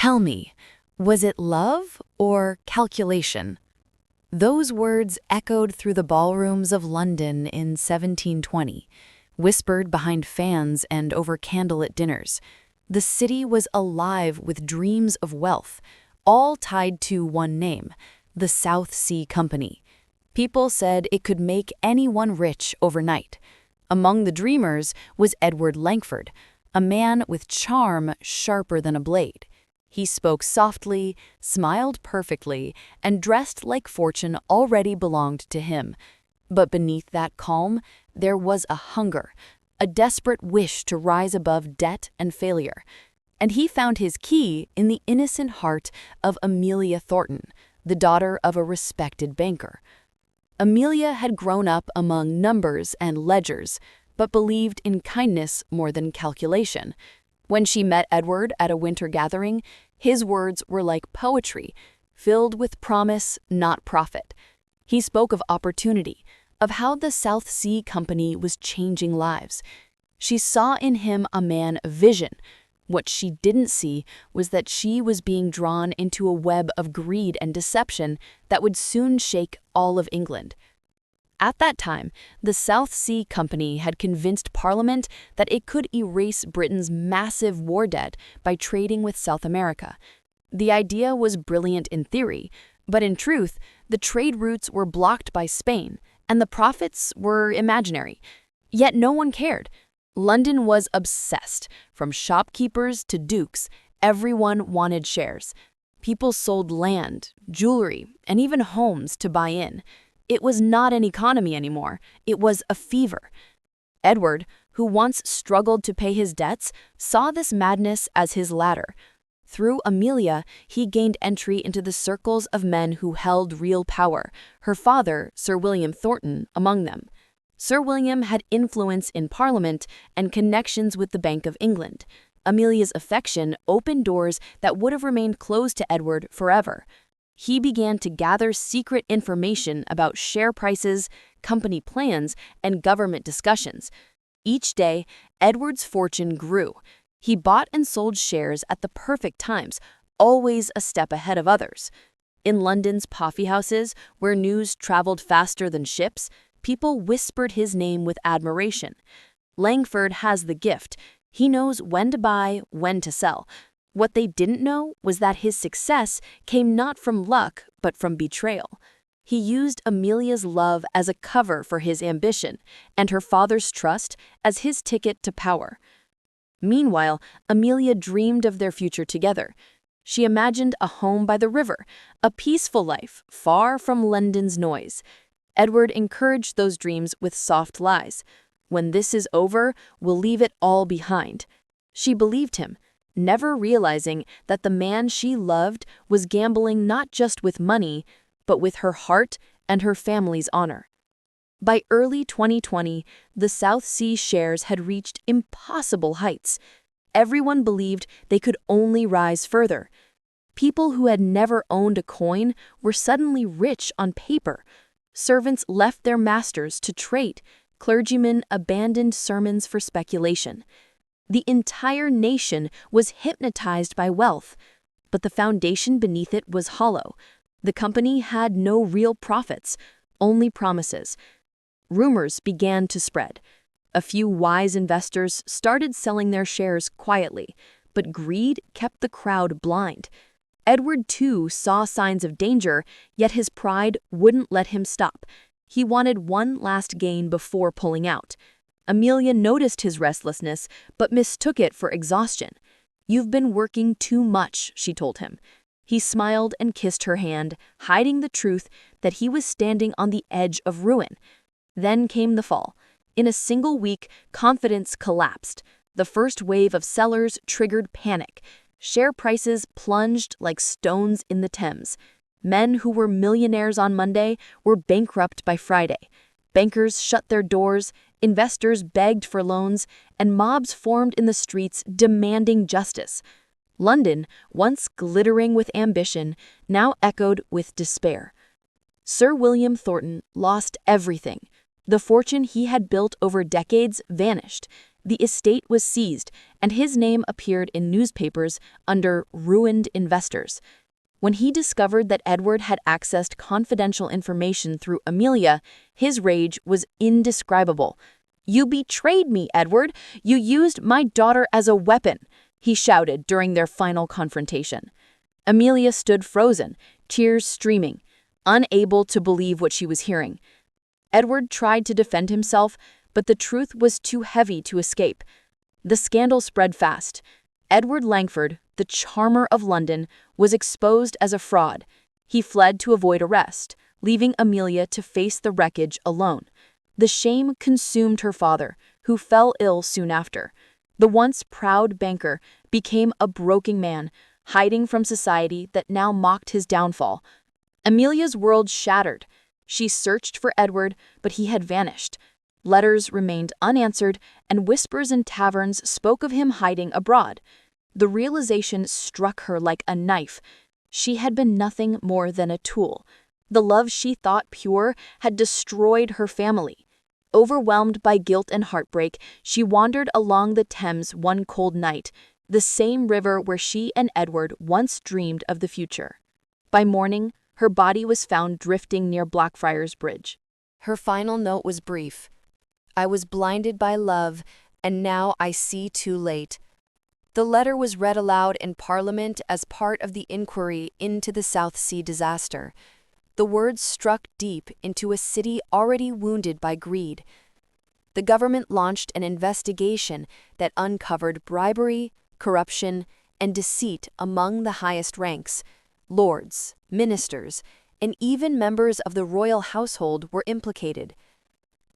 Tell me, was it love or calculation? Those words echoed through the ballrooms of London in 1720, whispered behind fans and over candlelit dinners. The city was alive with dreams of wealth, all tied to one name, the South Sea Company. People said it could make anyone rich overnight. Among the dreamers was Edward Langford, a man with charm sharper than a blade. He spoke softly, smiled perfectly, and dressed like fortune already belonged to him. But beneath that calm, there was a hunger, a desperate wish to rise above debt and failure. And he found his key in the innocent heart of Amelia Thornton, the daughter of a respected banker. Amelia had grown up among numbers and ledgers, but believed in kindness more than calculation. When she met Edward at a winter gathering, his words were like poetry, filled with promise, not profit. He spoke of opportunity, of how the South Sea Company was changing lives. She saw in him a man of vision. What she didn't see was that she was being drawn into a web of greed and deception that would soon shake all of England. At that time, the South Sea Company had convinced Parliament that it could erase Britain's massive war debt by trading with South America. The idea was brilliant in theory, but in truth, the trade routes were blocked by Spain, and the profits were imaginary. Yet no one cared. London was obsessed. From shopkeepers to dukes, everyone wanted shares. People sold land, jewelry, and even homes to buy in. It was not an economy anymore. It was a fever. Edward, who once struggled to pay his debts, saw this madness as his ladder. Through Amelia, he gained entry into the circles of men who held real power, her father, Sir William Thornton, among them. Sir William had influence in Parliament and connections with the Bank of England. Amelia's affection opened doors that would have remained closed to Edward forever. He began to gather secret information about share prices, company plans, and government discussions. Each day, Edward's fortune grew. He bought and sold shares at the perfect times, always a step ahead of others. In London's coffee houses, where news traveled faster than ships, people whispered his name with admiration. Langford has the gift. He knows when to buy, when to sell. What they didn't know was that his success came not from luck, but from betrayal. He used Amelia's love as a cover for his ambition, and her father's trust as his ticket to power. Meanwhile, Amelia dreamed of their future together. She imagined a home by the river, a peaceful life, far from London's noise. Edward encouraged those dreams with soft lies. When this is over, we'll leave it all behind. She believed him, never realizing that the man she loved was gambling not just with money, but with her heart and her family's honor. By early 2020, the South Sea shares had reached impossible heights. Everyone believed they could only rise further. People who had never owned a coin were suddenly rich on paper. Servants left their masters to trade. Clergymen abandoned sermons for speculation. The entire nation was hypnotized by wealth, but the foundation beneath it was hollow. The company had no real profits, only promises. Rumors began to spread. A few wise investors started selling their shares quietly, but greed kept the crowd blind. Edward, too, saw signs of danger, yet his pride wouldn't let him stop. He wanted one last gain before pulling out. Amelia noticed his restlessness, but mistook it for exhaustion. "You've been working too much," she told him. He smiled and kissed her hand, hiding the truth that he was standing on the edge of ruin. Then came the fall. In a single week, confidence collapsed. The first wave of sellers triggered panic. Share prices plunged like stones in the Thames. Men who were millionaires on Monday were bankrupt by Friday. Bankers shut their doors, investors begged for loans, and mobs formed in the streets demanding justice. London, once glittering with ambition, now echoed with despair. Sir William Thornton lost everything. The fortune he had built over decades vanished, The estate was seized, and his name appeared in newspapers under ruined investors. When he discovered that Edward had accessed confidential information through Amelia, his rage was indescribable. "You betrayed me, Edward! You used my daughter as a weapon!" he shouted during their final confrontation. Amelia stood frozen, tears streaming, unable to believe what she was hearing. Edward tried to defend himself, but the truth was too heavy to escape. The scandal spread fast. Edward Langford, the charmer of London, was exposed as a fraud. He fled to avoid arrest, leaving Amelia to face the wreckage alone. The shame consumed her father, who fell ill soon after. The once proud banker became a broken man, hiding from society that now mocked his downfall. Amelia's world shattered. She searched for Edward, but he had vanished. Letters remained unanswered, and whispers in taverns spoke of him hiding abroad. The realization struck her like a knife. She had been nothing more than a tool. The love she thought pure had destroyed her family. Overwhelmed by guilt and heartbreak, she wandered along the Thames one cold night, the same river where she and Edward once dreamed of the future. By morning, her body was found drifting near Blackfriars Bridge. Her final note was brief. "I was blinded by love, and now I see too late." The letter was read aloud in Parliament as part of the inquiry into the South Sea disaster. The words struck deep into a city already wounded by greed. The government launched an investigation that uncovered bribery, corruption, and deceit among the highest ranks. Lords, ministers, and even members of the royal household were implicated.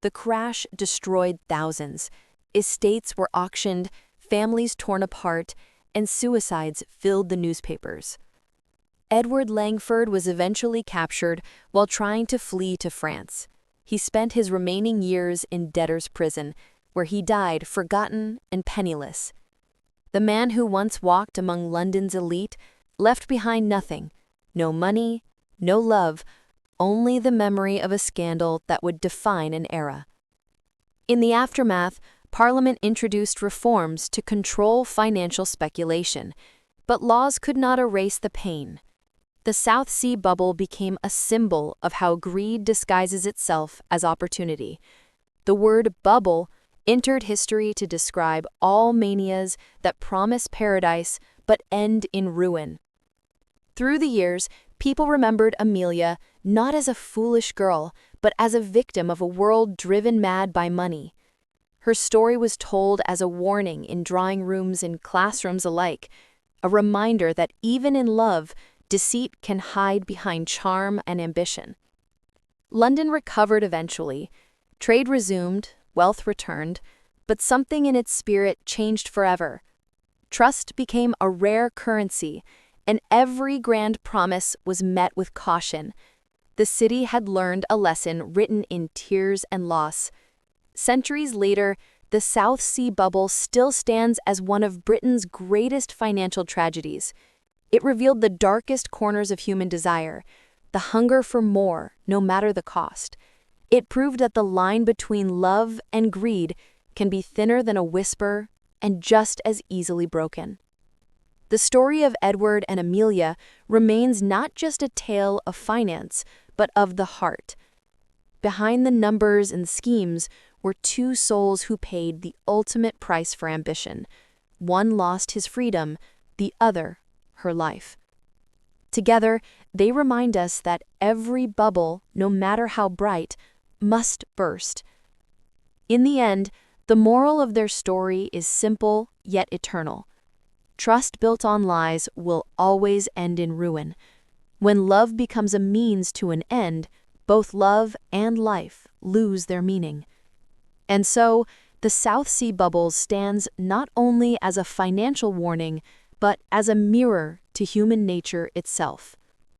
The crash destroyed thousands. Estates were auctioned, families torn apart, and suicides filled the newspapers. Edward Langford was eventually captured while trying to flee to France. He spent his remaining years in debtor's prison, where he died forgotten and penniless. The man who once walked among London's elite left behind nothing: no money, no love, only the memory of a scandal that would define an era. In the aftermath, Parliament introduced reforms to control financial speculation, but laws could not erase the pain. The South Sea bubble became a symbol of how greed disguises itself as opportunity. The word bubble entered history to describe all manias that promise paradise but end in ruin. Through the years, people remembered Amelia not as a foolish girl, but as a victim of a world driven mad by money. Her story was told as a warning in drawing rooms and classrooms alike, a reminder that even in love, deceit can hide behind charm and ambition. London recovered eventually. Trade resumed, wealth returned, but something in its spirit changed forever. Trust became a rare currency, and every grand promise was met with caution. The city had learned a lesson written in tears and loss. Centuries later, the South Sea bubble still stands as one of Britain's greatest financial tragedies. It revealed the darkest corners of human desire, the hunger for more, no matter the cost. It proved that the line between love and greed can be thinner than a whisper and just as easily broken. The story of Edward and Amelia remains not just a tale of finance, but of the heart. Behind the numbers and schemes were two souls who paid the ultimate price for ambition. One lost his freedom, the other her life. Together, they remind us that every bubble, no matter how bright, must burst. In the end, the moral of their story is simple yet eternal. Trust built on lies will always end in ruin. When love becomes a means to an end, both love and life lose their meaning. And so, the South Sea bubble stands not only as a financial warning, but as a mirror to human nature itself.